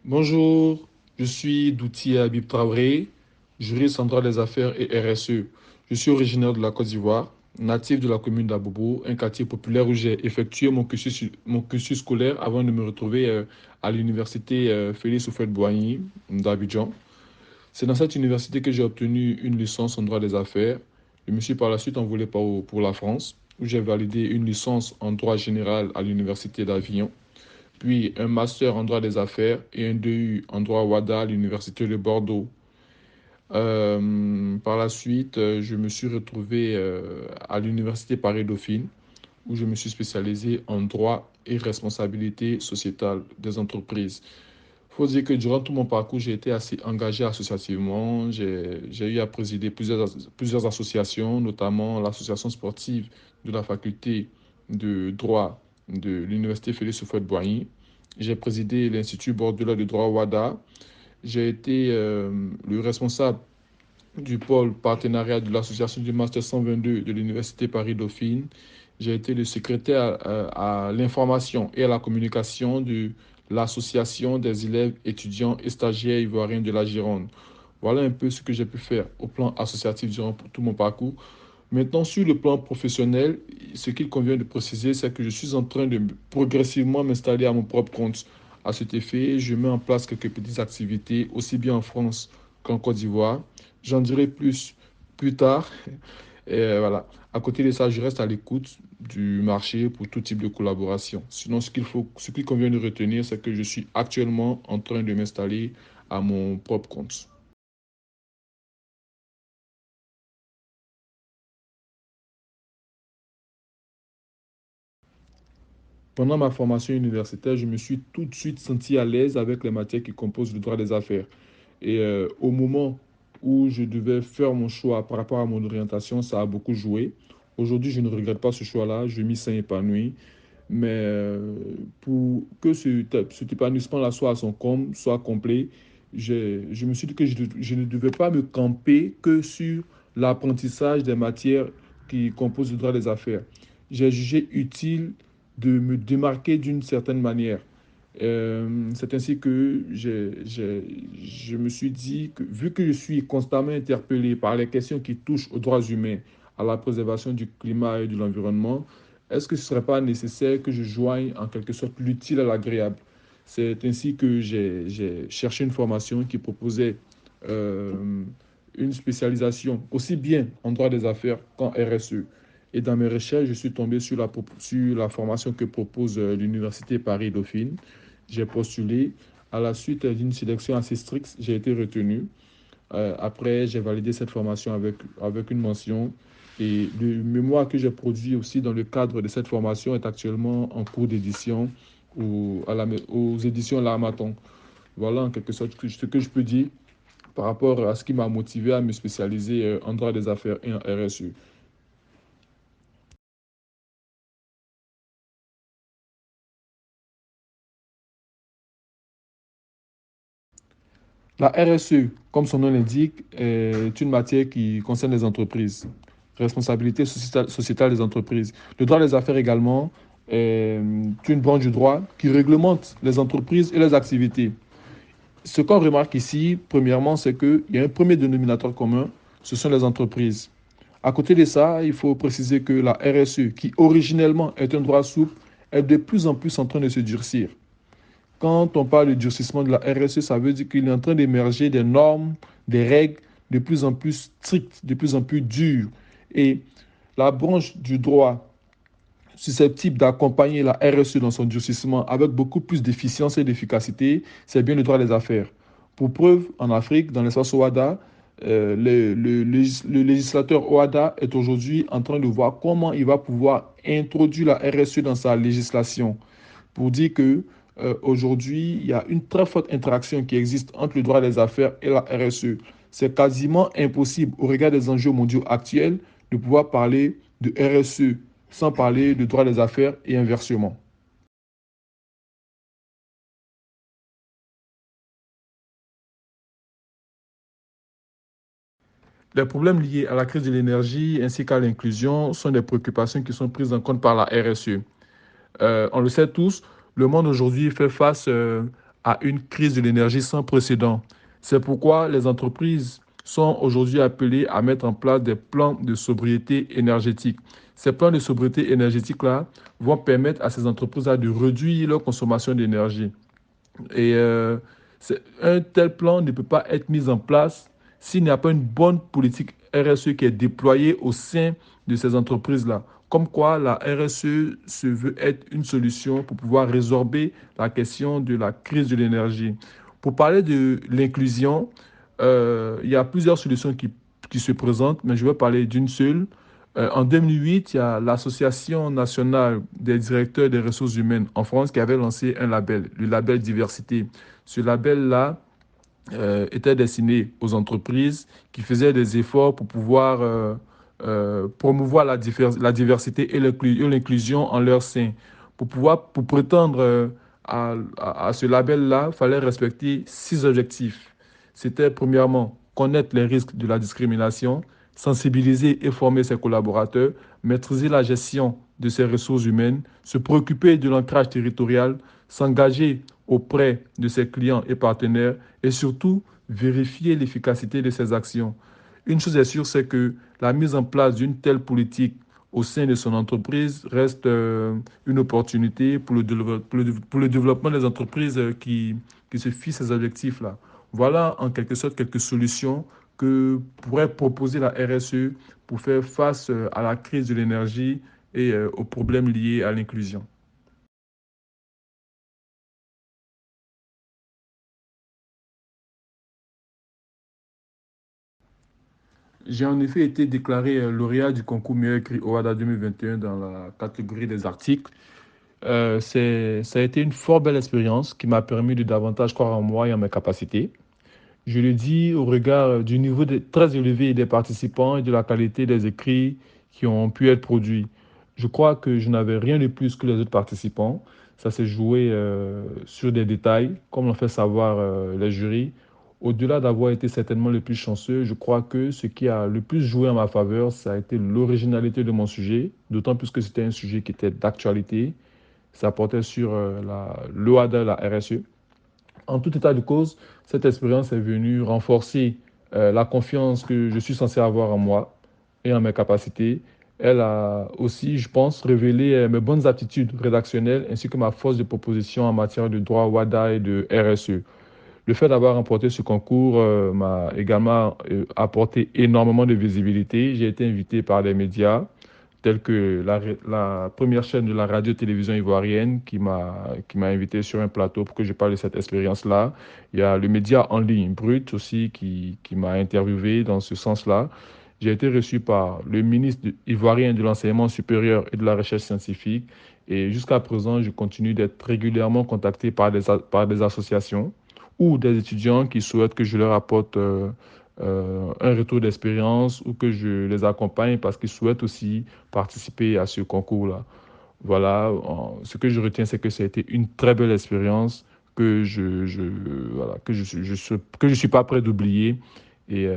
Bonjour, je suis Douti Habib Traoré, juriste en droit des affaires et RSE. Je suis originaire de la Côte d'Ivoire, natif de la commune d'Abobo, un quartier populaire où j'ai effectué mon cursus scolaire avant de me retrouver à l'université Félix Houphouët-Boigny d'Abidjan. C'est dans cette université que j'ai obtenu une licence en droit des affaires. Je me suis par la suite envolé pour la France, où j'ai validé une licence en droit général à l'université d'Avignon, puis un master en droit des affaires et un DU en droit WADA à l'université de Bordeaux. Par la suite, je me suis retrouvé à l'université Paris-Dauphine, où je me suis spécialisé en droit et responsabilité sociétale des entreprises. Il faut dire que durant tout mon parcours, j'ai été assez engagé associativement. J'ai eu à présider plusieurs associations, notamment l'association sportive de la faculté de droit de l'université Félix Houphouët-Boigny. J'ai présidé l'Institut bordelais de droit WADA. J'ai été le responsable du pôle partenariat de l'association du Master 122 de l'Université Paris-Dauphine. J'ai été le secrétaire à l'information et à la communication de l'association des élèves, étudiants et stagiaires ivoiriens de la Gironde. Voilà un peu ce que j'ai pu faire au plan associatif durant tout mon parcours. Maintenant, sur le plan professionnel, ce qu'il convient de préciser, c'est que je suis en train de progressivement m'installer à mon propre compte. À cet effet, je mets en place quelques petites activités, aussi bien en France qu'en Côte d'Ivoire. J'en dirai plus tard. Et voilà. À côté de ça, je reste à l'écoute du marché pour tout type de collaboration. Sinon, ce qu'il convient de retenir, c'est que je suis actuellement en train de m'installer à mon propre compte. Pendant ma formation universitaire, je me suis tout de suite senti à l'aise avec les matières qui composent le droit des affaires. Et au moment où je devais faire mon choix par rapport à mon orientation, ça a beaucoup joué. Aujourd'hui, je ne regrette pas ce choix-là, je m'y sens épanoui. Mais pour que cet épanouissement-là soit à son comble, soit complet, je me suis dit que je ne devais pas me camper que sur l'apprentissage des matières qui composent le droit des affaires. J'ai jugé utile de me démarquer d'une certaine manière. C'est ainsi que je me suis dit que vu que je suis constamment interpellé par les questions qui touchent aux droits humains, à la préservation du climat et de l'environnement, est-ce que ce ne serait pas nécessaire que je joigne en quelque sorte l'utile à l'agréable? C'est ainsi que j'ai cherché une formation qui proposait euh, une spécialisation aussi bien en droit des affaires qu'en RSE. Et dans mes recherches, je suis tombé sur la formation que propose l'Université Paris-Dauphine. J'ai postulé. À la suite d'une sélection assez stricte, j'ai été retenu. Après, j'ai validé cette formation avec une mention. Et le mémoire que j'ai produit aussi dans le cadre de cette formation est actuellement en cours d'édition aux éditions L'Armaton. Voilà en quelque sorte ce que je peux dire par rapport à ce qui m'a motivé à me spécialiser en droit des affaires et en RSE. La RSE, comme son nom l'indique, est une matière qui concerne les entreprises, responsabilité sociétale des entreprises. Le droit des affaires également est une branche du droit qui réglemente les entreprises et les activités. Ce qu'on remarque ici, premièrement, c'est qu'il y a un premier dénominateur commun, ce sont les entreprises. À côté de ça, il faut préciser que la RSE, qui originellement est un droit souple, est de plus en plus en train de se durcir. Quand on parle de durcissement de la RSE, ça veut dire qu'il est en train d'émerger des normes, des règles de plus en plus strictes, de plus en plus dures. Et la branche du droit susceptible d'accompagner la RSE dans son durcissement avec beaucoup plus d'efficience et d'efficacité, c'est bien le droit des affaires. Pour preuve, en Afrique, dans l'espace OADA, le législateur OADA est aujourd'hui en train de voir comment il va pouvoir introduire la RSE dans sa législation pour dire que aujourd'hui, il y a une très forte interaction qui existe entre le droit des affaires et la RSE. C'est quasiment impossible, au regard des enjeux mondiaux actuels, de pouvoir parler de RSE sans parler de droit des affaires et inversement. Les problèmes liés à la crise de l'énergie ainsi qu'à l'inclusion sont des préoccupations qui sont prises en compte par la RSE. On le sait tous, le monde aujourd'hui fait face à une crise de l'énergie sans précédent. C'est pourquoi les entreprises sont aujourd'hui appelées à mettre en place des plans de sobriété énergétique. Ces plans de sobriété énergétique-là vont permettre à ces entreprises-là de réduire leur consommation d'énergie. Et un tel plan ne peut pas être mis en place s'il n'y a pas une bonne politique RSE qui est déployée au sein de ces entreprises-là. Comme quoi, la RSE se veut être une solution pour pouvoir résorber la question de la crise de l'énergie. Pour parler de l'inclusion, il y a plusieurs solutions qui se présentent, mais je vais parler d'une seule. En 2008, il y a l'Association nationale des directeurs des ressources humaines en France qui avait lancé un label, le label diversité. Ce label-là était destiné aux entreprises qui faisaient des efforts pour pouvoir promouvoir la diversité et l'inclusion en leur sein. Pour prétendre à ce label-là, il fallait respecter 6 objectifs. C'était premièrement connaître les risques de la discrimination, sensibiliser et former ses collaborateurs, maîtriser la gestion de ses ressources humaines, se préoccuper de l'ancrage territorial, s'engager auprès de ses clients et partenaires et surtout vérifier l'efficacité de ses actions. Une chose est sûre, c'est que la mise en place d'une telle politique au sein de son entreprise reste une opportunité pour le développement des entreprises qui se fixent ces objectifs-là. Voilà en quelque sorte quelques solutions que pourrait proposer la RSE pour faire face à la crise de l'énergie et aux problèmes liés à l'inclusion. J'ai en effet été déclaré lauréat du concours meilleur écrit OHADA 2021 dans la catégorie des articles. Ça a été une fort belle expérience qui m'a permis de davantage croire en moi et en mes capacités. Je le dis au regard du niveau très élevé des participants et de la qualité des écrits qui ont pu être produits. Je crois que je n'avais rien de plus que les autres participants. Ça s'est joué sur des détails, comme l'ont fait savoir les jurys. Au-delà d'avoir été certainement le plus chanceux, je crois que ce qui a le plus joué en ma faveur, ça a été l'originalité de mon sujet, d'autant plus que c'était un sujet qui était d'actualité. Ça portait sur l'OADA, la RSE. En tout état de cause, cette expérience est venue renforcer la confiance que je suis censé avoir en moi et en mes capacités. Elle a aussi, je pense, révélé mes bonnes aptitudes rédactionnelles ainsi que ma force de proposition en matière de droit WADA et de RSE. Le fait d'avoir remporté ce concours m'a également apporté énormément de visibilité. J'ai été invité par des médias tels que la première chaîne de la radio-télévision ivoirienne qui m'a invité sur un plateau pour que je parle de cette expérience-là. Il y a le média en ligne Brut aussi qui m'a interviewé dans ce sens-là. J'ai été reçu par le ministre ivoirien de l'enseignement supérieur et de la recherche scientifique. Et jusqu'à présent, je continue d'être régulièrement contacté par des associations ou des étudiants qui souhaitent que je leur apporte un retour d'expérience ou que je les accompagne parce qu'ils souhaitent aussi participer à ce concours-là. Voilà, ce que je retiens, c'est que ça a été une très belle expérience voilà, que je suis pas prêt d'oublier. Et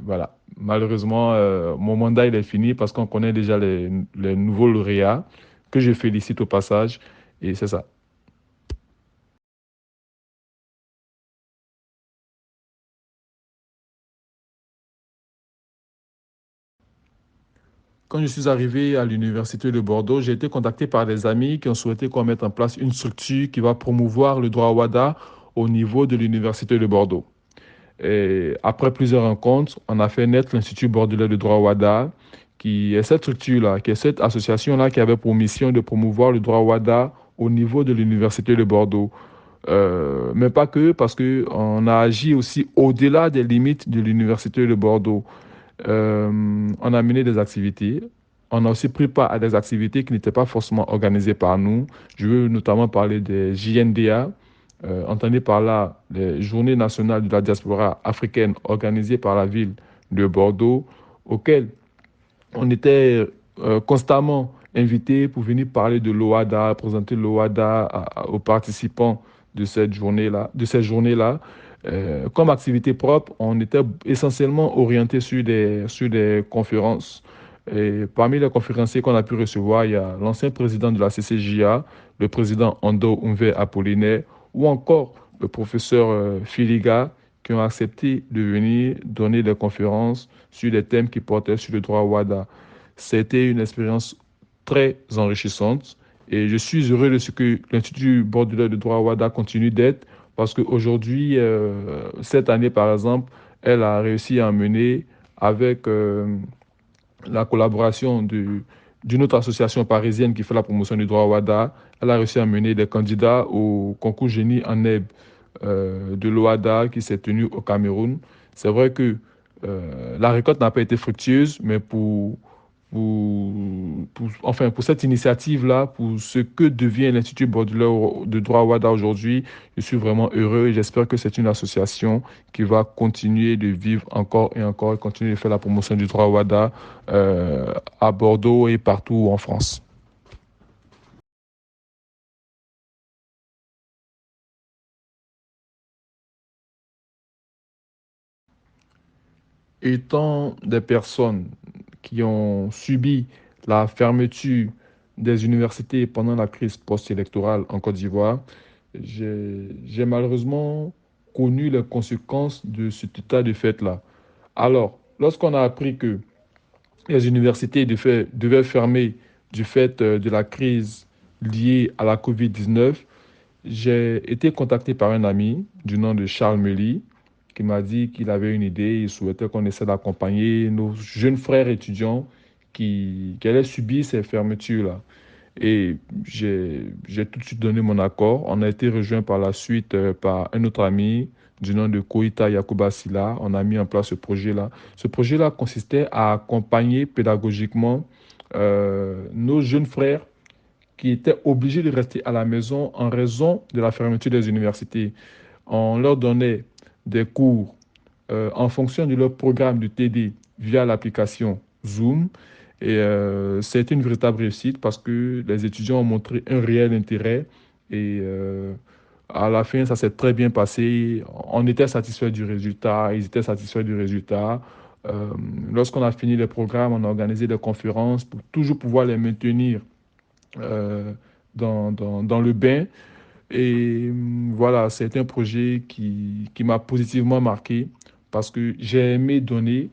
voilà, malheureusement, mon mandat il est fini parce qu'on connaît déjà les nouveaux lauréats que je félicite au passage. Et c'est ça. Quand je suis arrivé à l'université de Bordeaux, j'ai été contacté par des amis qui ont souhaité qu'on mette en place une structure qui va promouvoir le droit WADA au niveau de l'université de Bordeaux. Et après plusieurs rencontres, on a fait naître l'Institut bordelais de droit WADA, qui est cette structure-là, qui est cette association-là qui avait pour mission de promouvoir le droit WADA au niveau de l'université de Bordeaux. Mais pas que, parce qu'on a agi aussi au-delà des limites de l'université de Bordeaux. On a mené des activités. On a aussi pris part à des activités qui n'étaient pas forcément organisées par nous. Je veux notamment parler des JNDA, entendez par là les Journées nationales de la diaspora africaine organisées par la ville de Bordeaux, auxquelles on était constamment invités pour venir parler de l'OADA, présenter l'OADA aux participants de cette journée-là. Comme activité propre, on était essentiellement orienté sur des conférences. Et parmi les conférenciers qu'on a pu recevoir, il y a l'ancien président de la CCJA, le président Ando Umve Apollinaire, ou encore le professeur Filiga, qui ont accepté de venir donner des conférences sur des thèmes qui portaient sur le droit WADA. C'était une expérience très enrichissante et je suis heureux de ce que l'Institut bordelais de droit WADA continue d'être parce qu'aujourd'hui, cette année par exemple, elle a réussi à mener avec la collaboration d'une autre association parisienne qui fait la promotion du droit WADA. Elle a réussi à mener des candidats au concours génie en NEB de l'OADA qui s'est tenu au Cameroun. C'est vrai que la récolte n'a pas été fructueuse, mais enfin, pour cette initiative-là, pour ce que devient l'Institut bordelais de droit WADA aujourd'hui, je suis vraiment heureux et j'espère que c'est une association qui va continuer de vivre encore et continuer de faire la promotion du droit WADA à Bordeaux et partout en France. Étant des personnes qui ont subi la fermeture des universités pendant la crise post-électorale en Côte d'Ivoire, j'ai malheureusement connu les conséquences de cet état de fait-là. Alors, lorsqu'on a appris que les universités devaient fermer du fait de la crise liée à la COVID-19, j'ai été contacté par un ami du nom de Charles Mély qui m'a dit qu'il avait une idée, il souhaitait qu'on essaie d'accompagner nos jeunes frères étudiants qui allaient subir ces fermetures-là. Et j'ai tout de suite donné mon accord. On a été rejoint par la suite par un autre ami du nom de Koita Yakuba Silla. On a mis en place ce projet-là. Ce projet-là consistait à accompagner pédagogiquement nos jeunes frères qui étaient obligés de rester à la maison en raison de la fermeture des universités. On leur donnait des cours en fonction de leur programme de TD via l'application Zoom. Et c'était une véritable réussite parce que les étudiants ont montré un réel intérêt et à la fin, ça s'est très bien passé. On était satisfait du résultat, ils étaient satisfaits du résultat. Euh, Lorsqu'on a fini les programmes, on a organisé des conférences pour toujours pouvoir les maintenir euh, dans le bain. Et voilà, c'est un projet qui m'a positivement marqué parce que j'ai aimé donner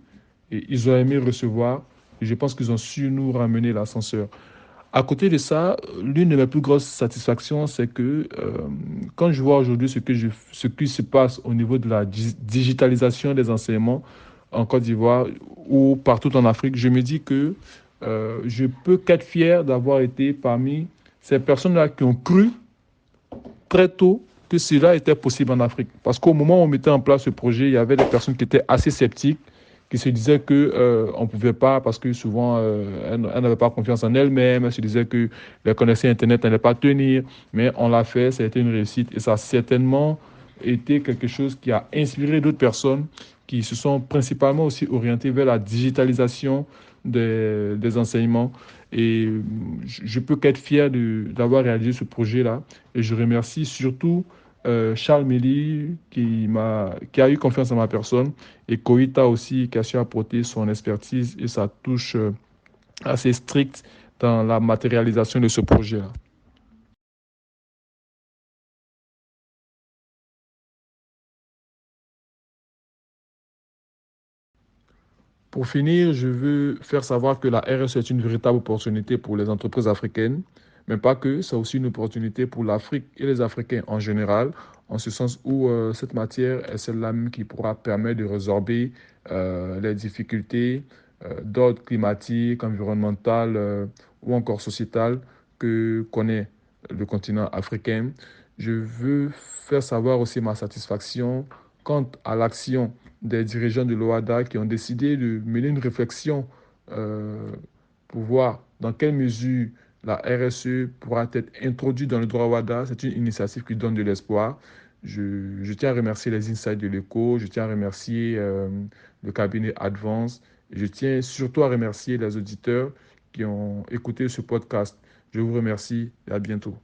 et ils ont aimé recevoir. Et je pense qu'ils ont su nous ramener l'ascenseur. À côté de ça, l'une de mes plus grosses satisfactions, c'est que quand je vois aujourd'hui ce qui se passe au niveau de la digitalisation des enseignements en Côte d'Ivoire ou partout en Afrique, je me dis que je peux qu'être fier d'avoir été parmi ces personnes-là qui ont cru très tôt que cela était possible en Afrique. Parce qu'au moment où on mettait en place ce projet, il y avait des personnes qui étaient assez sceptiques, qui se disaient que on ne pouvait pas parce que souvent elles n'avaient pas confiance en elles-mêmes, elles se disaient que les connexions Internet n'allaient pas tenir, mais on l'a fait, ça a été une réussite et ça a certainement été quelque chose qui a inspiré d'autres personnes qui se sont principalement aussi orientées vers la digitalisation des enseignements. Et je peux qu'être fier d'avoir réalisé ce projet-là. Et je remercie surtout Charles Mély qui a eu confiance en ma personne et Koïta aussi qui a su apporter son expertise et sa touche assez stricte dans la matérialisation de ce projet-là. Pour finir, je veux faire savoir que la RSE est une véritable opportunité pour les entreprises africaines, mais pas que, c'est aussi une opportunité pour l'Afrique et les Africains en général, en ce sens où cette matière est celle-là même qui pourra permettre de résorber les difficultés d'ordre climatique, environnemental ou encore sociétal que connaît le continent africain. Je veux faire savoir aussi ma satisfaction quant à l'action des dirigeants de l'OADA qui ont décidé de mener une réflexion euh, pour voir dans quelle mesure la RSE pourra être introduite dans le droit WADA. C'est une initiative qui donne de l'espoir. Je tiens à remercier les Insights de l'ECO, je tiens à remercier le cabinet Advance, et je tiens surtout à remercier les auditeurs qui ont écouté ce podcast. Je vous remercie et à bientôt.